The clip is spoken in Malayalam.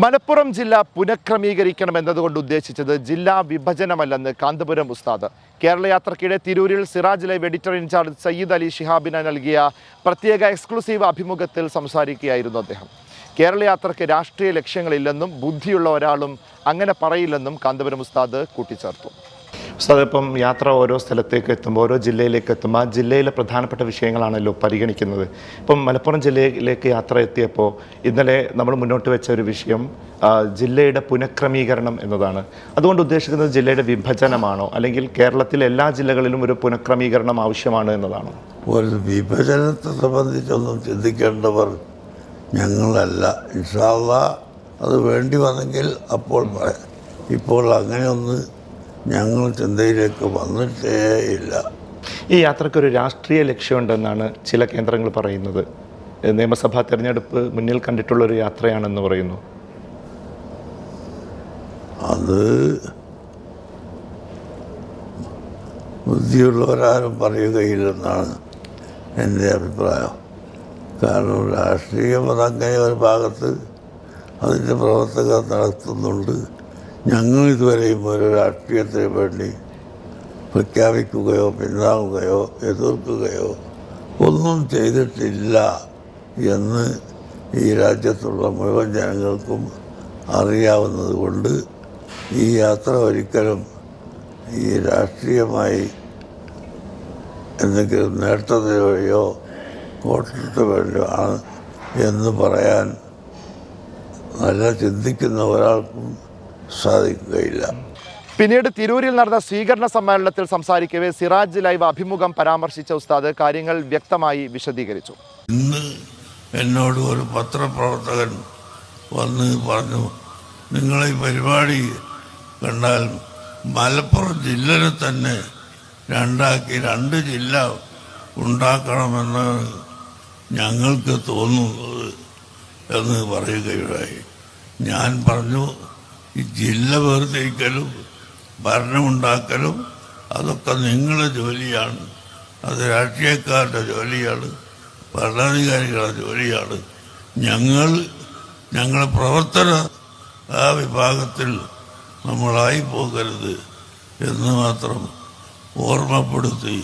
മലപ്പുറം ജില്ല പുനഃക്രമീകരിക്കണമെന്നതുകൊണ്ട് ഉദ്ദേശിച്ചത് ജില്ലാ വിഭജനമല്ലെന്ന് കാന്തപുരം ഉസ്താദ്. കേരളയാത്രയ്ക്കിടെ തിരൂരിൽ Siraj live editor in charge Sayyid Ali ശിഹാബിന് നൽകിയ പ്രത്യേക എക്സ്ക്ലൂസീവ് അഭിമുഖത്തിൽ സംസാരിക്കുകയായിരുന്നു അദ്ദേഹം. കേരളയാത്രയ്ക്ക് രാഷ്ട്രീയ ലക്ഷ്യങ്ങളില്ലെന്നും ബുദ്ധിയുള്ള ഒരാളും അങ്ങനെ പറയില്ലെന്നും കാന്തപുരം ഉസ്താദ് കൂട്ടിച്ചേർത്തു. ഉസ്താദ്, ഇപ്പം യാത്ര ഓരോ സ്ഥലത്തേക്ക് എത്തുമ്പോൾ, ഓരോ ജില്ലയിലേക്ക് എത്തുമ്പോൾ ആ ജില്ലയിലെ പ്രധാനപ്പെട്ട വിഷയങ്ങളാണല്ലോ പരിഗണിക്കുന്നത്. ഇപ്പം മലപ്പുറം ജില്ലയിലേക്ക് യാത്ര എത്തിയപ്പോൾ ഇന്നലെ നമ്മൾ മുന്നോട്ട് വെച്ച ഒരു വിഷയം ജില്ലയുടെ പുനഃക്രമീകരണം എന്നതാണ്. അതുകൊണ്ട് ഉദ്ദേശിക്കുന്നത് ജില്ലയുടെ വിഭജനമാണോ, അല്ലെങ്കിൽ കേരളത്തിലെ എല്ലാ ജില്ലകളിലും ഒരു പുനഃക്രമീകരണം ആവശ്യമാണ് എന്നതാണോ? ഒരു വിഭജനത്തെ സംബന്ധിച്ചൊന്നും ചിന്തിക്കേണ്ടവർ ഞങ്ങളല്ല. ഇൻഷാ അല്ലാഹ് അത് വേണ്ടി വന്നെങ്കിൽ അപ്പോൾ പറയാം. ഇപ്പോൾ അങ്ങനെയൊന്ന് ഞങ്ങൾ ചിന്തയിലേക്ക് വന്നിട്ടേ ഇല്ല. ഈ യാത്രയ്ക്കൊരു രാഷ്ട്രീയ ലക്ഷ്യമുണ്ടെന്നാണ് ചില കേന്ദ്രങ്ങൾ പറയുന്നത്. നിയമസഭാ തെരഞ്ഞെടുപ്പ് മുന്നിൽ കണ്ടിട്ടുള്ളൊരു യാത്രയാണെന്ന് പറയുന്നു. അത് ബുദ്ധിയുള്ളവരാരും പറയുകയില്ലെന്നാണ് എൻ്റെ അഭിപ്രായം. കാരണം രാഷ്ട്രീയം അതങ്ങനെ ഒരു ഭാഗത്ത് അതിൻ്റെ പ്രവർത്തകർ നടത്തുന്നുണ്ട്. ഞങ്ങൾ ഇതുവരെയും ഒരു രാഷ്ട്രീയത്തിന് വേണ്ടി പ്രഖ്യാപിക്കുകയോ പിന്താങ്ങുകയോ എതിർക്കുകയോ ഒന്നും ചെയ്തിട്ടില്ല എന്ന് ഈ രാജ്യത്തുള്ള മുഴുവൻ ജനങ്ങൾക്കും അറിയാവുന്നത് കൊണ്ട് ഈ യാത്ര ഒരിക്കലും ഈ രാഷ്ട്രീയമായി എന്തെങ്കിലും നേട്ടത്തിന് വഴിയോ കോട്ടത്തിന് വേണ്ടിയോ ആണ് എന്ന് പറയാൻ നല്ല ചിന്തിക്കുന്ന ഒരാൾക്കും സാധിക്കുകയില്ല. പിന്നീട് തിരൂരിൽ നടന്ന സ്വീകരണ സമ്മേളനത്തിൽ സംസാരിക്കവേ സിറാജ് ലൈവ് അഭിമുഖം പരാമർശിച്ച ഉസ്താദ് കാര്യങ്ങൾ വ്യക്തമായി വിശദീകരിച്ചു. ഇന്ന് എന്നോട് ഒരു പത്രപ്രവർത്തകൻ വന്ന് പറഞ്ഞു, നിങ്ങളെ ഈ പരിപാടി കണ്ടാൽ മലപ്പുറം ജില്ലനെ തന്നെ രണ്ടാക്കി 2 ജില്ല ഉണ്ടാക്കണമെന്ന് ഞങ്ങൾക്ക് തോന്നുന്നത് എന്ന് പറയുകയുണ്ടായി. ഞാൻ പറഞ്ഞു, ഈ ജില്ല വേർതിരിക്കലും ഭരണമുണ്ടാക്കലും അതൊക്കെ നിങ്ങളുടെ ജോലിയാണ്, അത് രാഷ്ട്രീയക്കാരുടെ ജോലിയാണ്, ഭരണാധികാരികളുടെ ജോലിയാണ്. ഞങ്ങളുടെ പ്രവർത്തന ആ വിഭാഗത്തിൽ നമ്മളായി പോകരുത് എന്ന് മാത്രം ഓർമ്മപ്പെടുത്തി